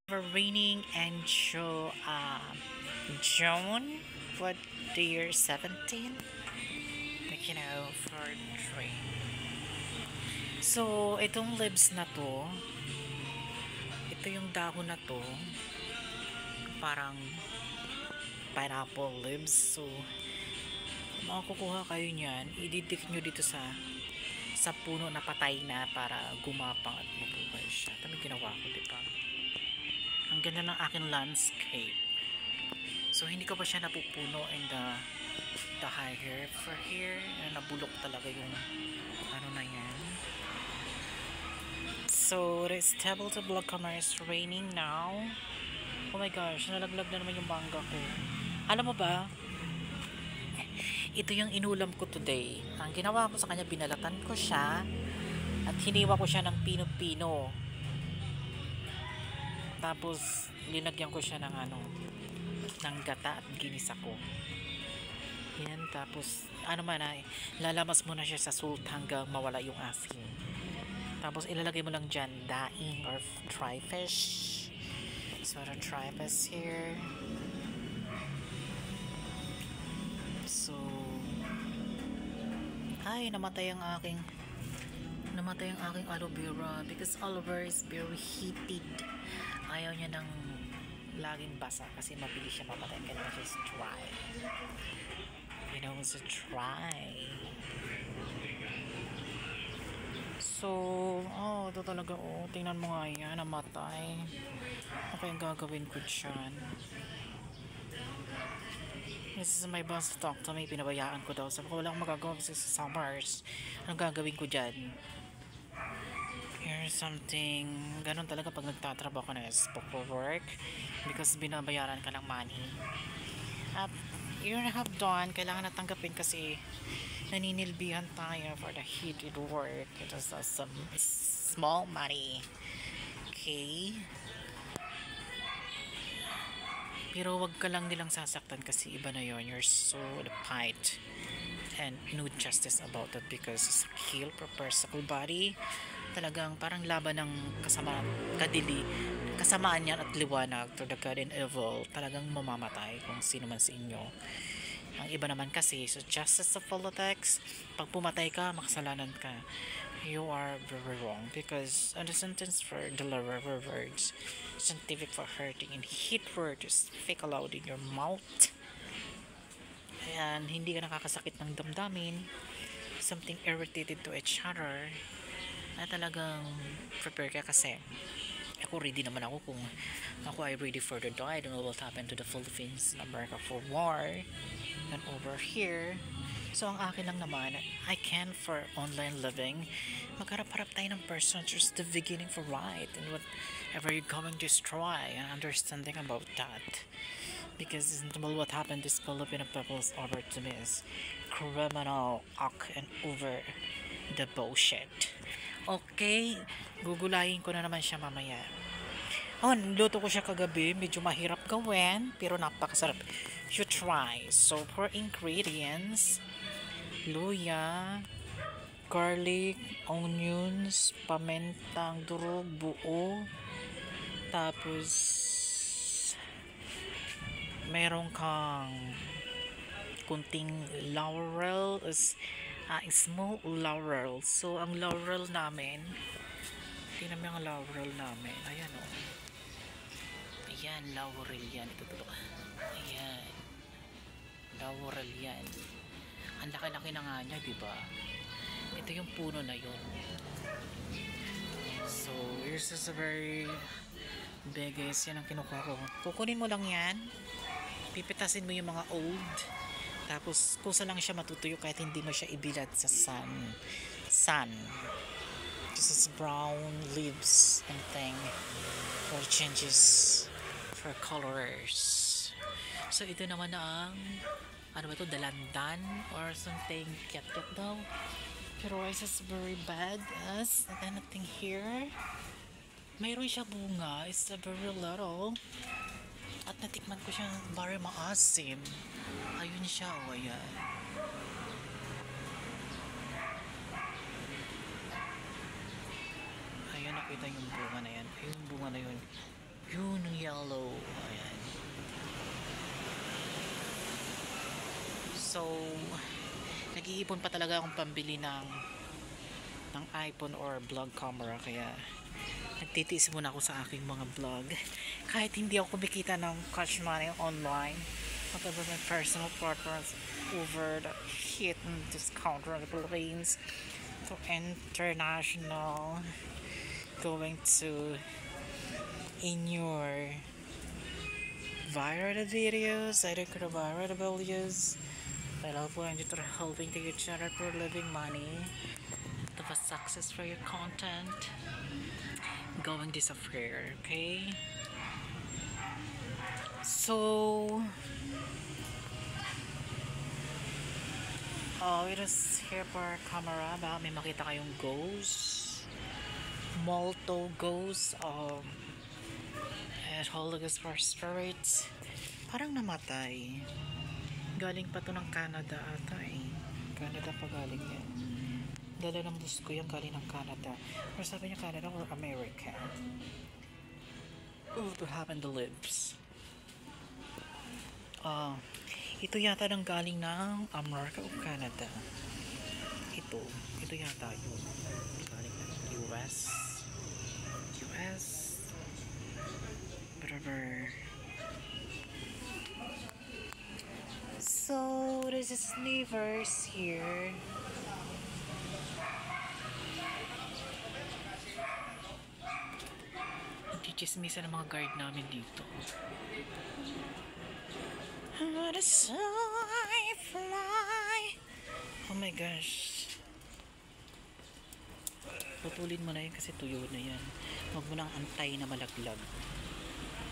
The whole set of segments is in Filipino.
Raining and June, what the year 17? Like, for tree. So, itong leaves na to, ito yung dahon na to, parang pineapple leaves. So, kung makakukuha kayo niyan, ididik nyo dito sa puno na patay na para gumapang at mabuhay siya. Ito may ginawa ko, diba? Ang ganda ng aking landscape. So, hindi ko pa siya napupuno and the higher for here. Nabulok talaga yung ano na yan. So, it's table to block commerce. Raining now. Oh my gosh, nalaglag na naman yung mangga ko. Alam mo ba, ito yung inulam ko today. Ang ginawa ko sa kanya, binalatan ko siya at hiniwa ko siya ng pino-pino. Tapos, linagyan ko siya ng ng gata at ginisa ko. Yan, tapos, lalamas mo na siya sa salt hanggang mawala yung asin. Tapos, ilalagay mo lang dyan, daing or dry fish. So, the dry fish here. So, namatay ang aking aloe vera because aloe vera is very heated. Ayaw niya ng laging basa kasi mabilis siya mamatay. Kailangan siya is dry. It's dry. So, ito talaga, tingnan mo nga yan, namatay. Ano kayang gagawin ko dyan? This is my boss talk to me, pinabayaan ko daw. Sabi ko, wala akong magagawa kasi sa summers. Anong gagawin ko dyan? Here's something, ganun talaga pag nagtatrabaho ka na for work because binabayaran ka ng money. At you have done, kailangan natanggapin kasi naninilbihan tayo for the heated work. It is some small money. Okay? Pero wag ka lang nilang sasaktan kasi iba na yon. You're so fight and no justice about it because it's a kill per physical body. Talagang parang laban ng kasamaan yan at liwanag to the good and evil. Talagang mamamatay kung sino man sa inyo. Ang iba naman kasi, so justice of politics, pag pumatay ka, makasalanan ka. You are very wrong because the sentence for deliver words, scientific for hurting, and hit word is fake aloud in your mouth. And hindi ka nakakasakit ng damdamin, something irritated to each other, na talagang prepare ka kasi ako ready naman ako kung ako ay ready for the die. I don't know what happened to the Philippines in America for war and over here. So ang akin lang naman, I can for online living, magharap-harap tayo ng person, just the beginning for right and whatever you're going to try and understanding about that. Because what happened to Filipino people's over to me is criminal act and over the bullshit. Okay, gugulayin ko na naman siya mamaya. Niluto ko siya kagabi. Medyo mahirap gawin, pero napakasarap. You try. So, for ingredients, luya, garlic, onions, pamentang durog, buo. Tapos, meron kang kunting laurel, small laurel. So, ang laurel namin, tingnan mo yung laurel namin. Ayan o. Ayan, laurel yan. Ito. Ayan. Laurel yan. Ang laki-laki na nga niya, diba? Ito yung puno na yun. So, here's just a very big guys. Yan ang kinukuha ko. Kukunin mo lang yan. Pipitasin mo yung mga old. Tapos, kusa lang siya matutuyo kahit hindi mo siya ibilad sa sun. This is brown leaves and thing or changes for colors. So, ito naman ang dalandan or something cat daw. Pero it's just very bad as anything here. Mayroon siya bunga. It's a very little. At natikman ko siya very maasim. Ayun siya, ayan. Ayan, nakita yung bunga na yan. Ayun, bunga na yun. Yun, yellow. Ayan. So, nag-iipon pa talaga akong pambili ng iPhone or vlog camera, kaya nagtitiis muna ako sa aking mga vlog kahit hindi ako kumikita ng cash money online. Whatever my personal preference over the hidden discount in the Philippines to international, going to in your viral videos, I don't care viral videos. I love when you're helping to each other for living money, to have success for your content, going this affair, okay? So, it is here for camera. Baka may makita kayong ghost, molto ghost, at Holocaust for spirits. Parang namatay. Galing pa to ng Canada ata eh. Canada pa galing yan. Dala ng bus ko yan galing ng Canada. Or sabi niya Canada or America. To happen the lips. Ito yata nang galing ng America o Canada. Ito yata yun. Galing ng US. Whatever. So, there's a sneakers here. Nagchichismisa ng mga guard namin dito. The sun fly. Oh my gosh. Putulin mo na yun kasi tuyo na yan. Huwag mo nang antay na malaglag.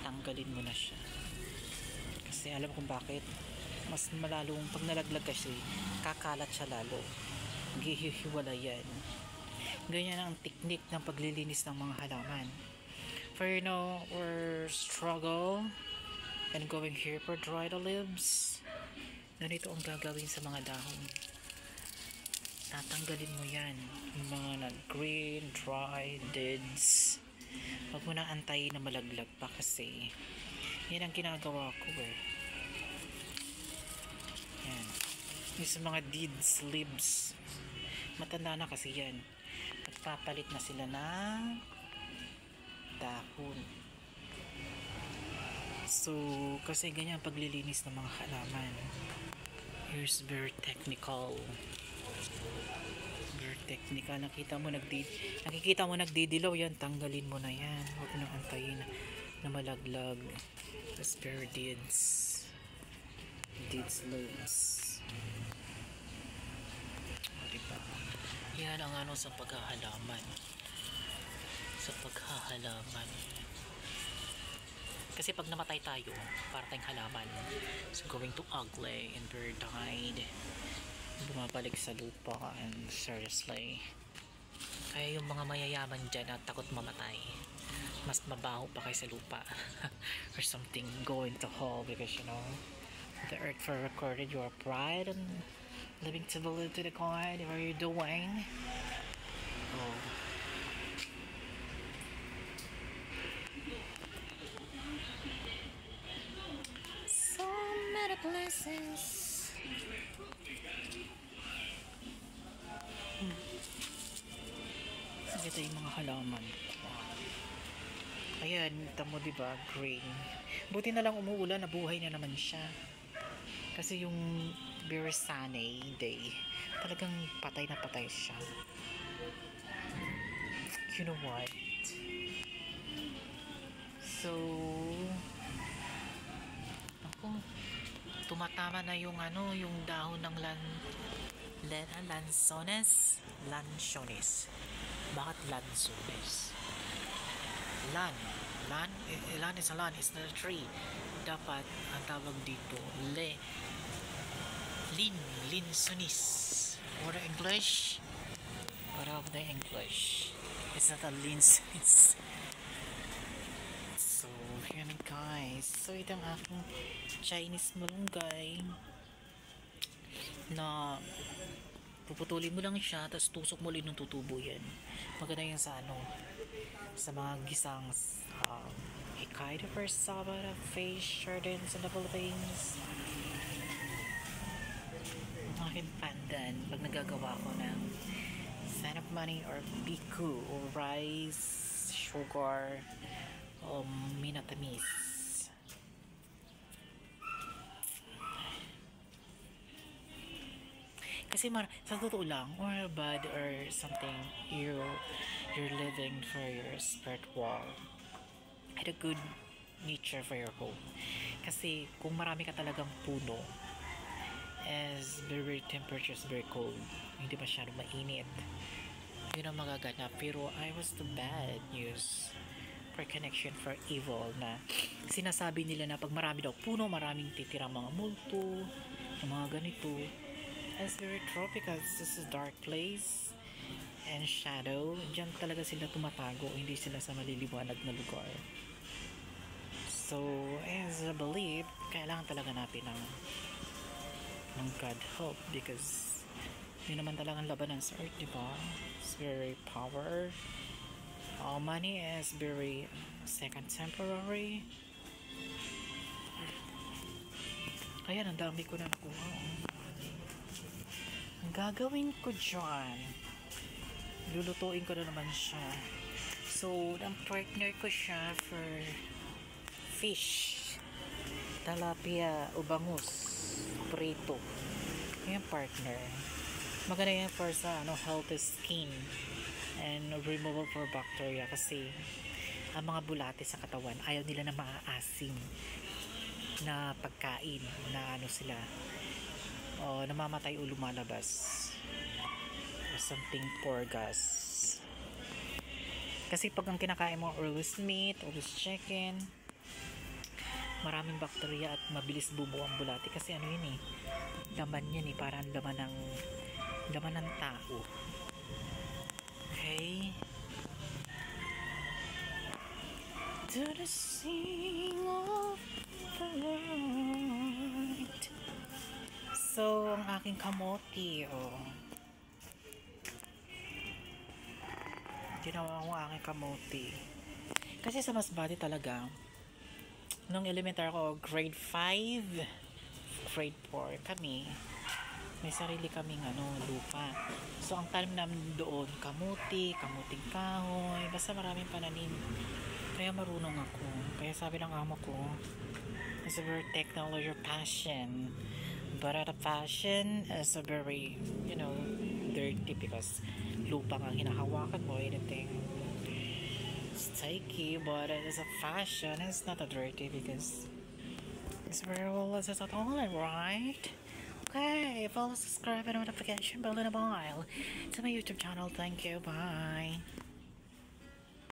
Tanggalin mo na siya. Kasi alam kung bakit. Mas malalong pag nalaglag kasi kakalat siya lalo. Gihihiwala yan. Ganyan ang teknik ng paglilinis ng mga halaman. For or struggle and going here for dry the leaves. Ganito ang gagawin sa mga dahon. Tatanggalin mo yan. Yung mga green, dry, deads. Huwag mo na antayin na malaglag pa kasi yan ang ginagawa ko eh. Yan. Yung sa mga deeds, leaves. Matanda na kasi yan. Magpapalit na sila ng dahon. So, kasi ganyan paglilinis ng mga halaman. Here's very technical. Very technical. Nakikita mo nagdidilaw yan. Tanggalin mo na yan. Huwag mo nang antayin na malaglag. That's very deeds. Deeds loads. Diba? Yan ang sa paghahalaman. Kasi pag namatay tayo, para tayong halaman. So going to ugly and very died. Bumabalik sa lupa and seriously. Kaya yung mga mayayaman dyan na takot mamatay, mas mabaho pa kayo sa lupa. Or something, going to hell because the earth for recorded your pride and living to believe to the God. What are you doing? Oh. So many blessings. Ito yung mga halaman. Ayan, tamo diba, green. Buti na lang umuulan, nabuhay na naman siya. Kasi yung very sunny day, talagang patay na patay siya. You know what? So, ako, tumatama na yung yung dahon ng lansones. Bakit lansones? Lan is a lan, it's not a tree. Dapat ang tawag dito linsonis. What English? What of the English? It's not a linsonis. So yan guys, so ito ang aking Chinese malunggay na puputulin mo lang siya, tapos tusok mo ulit ng tutubo yan. Maganda yan sa sa mga gisang Ikay, the first Sabbath of face shardens in the Philippines. Ang aking pandan pag nagagawa ko ng sign of money or biku or rice, sugar, o minatamis. Kasi sa totoo lang, or bad or something, you're living for your spiritual and a good nature for your home. Kasi kung marami ka talagang puno, as very temperature is very cold, hindi masyado mainit, yun ang magaganap. Pero I was the bad news for connection for evil na sinasabi nila na pag marami daw puno, maraming titirang mga multo, mga ganito. It's very true because this is dark place and shadow. Diyan talaga sila tumatago, hindi sila sa maliliwanag na lugar. So, as I believe, kailangan talaga natin ng God help because yun naman talagang labanan sa earth, di ba? It's very power. All money is very second temporary. Ayan, ang dami ko na nakuha. Ang gagawin ko dyan, lulutuin ko na naman siya. So, ang partner ko siya for fish, tilapia o bangus, prito. Yung partner. Maganda yan for sa healthy skin and removal for bacteria kasi ang mga bulate sa katawan ayaw nila na maaasim na pagkain na sila namamatay o lumalabas or something poor gas. Kasi pag ang kinakain mo roast meat or roast chicken, maraming bakterya at mabilis bumuo ang bulate kasi yun laman yan parang laman ng tao. Okay, to the sing of the Lord. So, ang aking kamote, ginawa ko ang aking kamote. Kasi sa Masbate talaga, nung elementary ko, grade 5, grade 4 kami, may sarili kaming lupa. So, ang tanim namin doon, kamuting kahoy, basta maraming pananim. Kaya marunong ako. Kaya sabi ng amo ko, it's a very technology passion. But the fashion is a very, dirty because lupa ang hinahawakan mo, anything sticky, but it is a fashion. It's not a dirty because it's very well as it's at all, right? Okay, follow, subscribe, and notification bell in a while to my YouTube channel. Thank you, bye.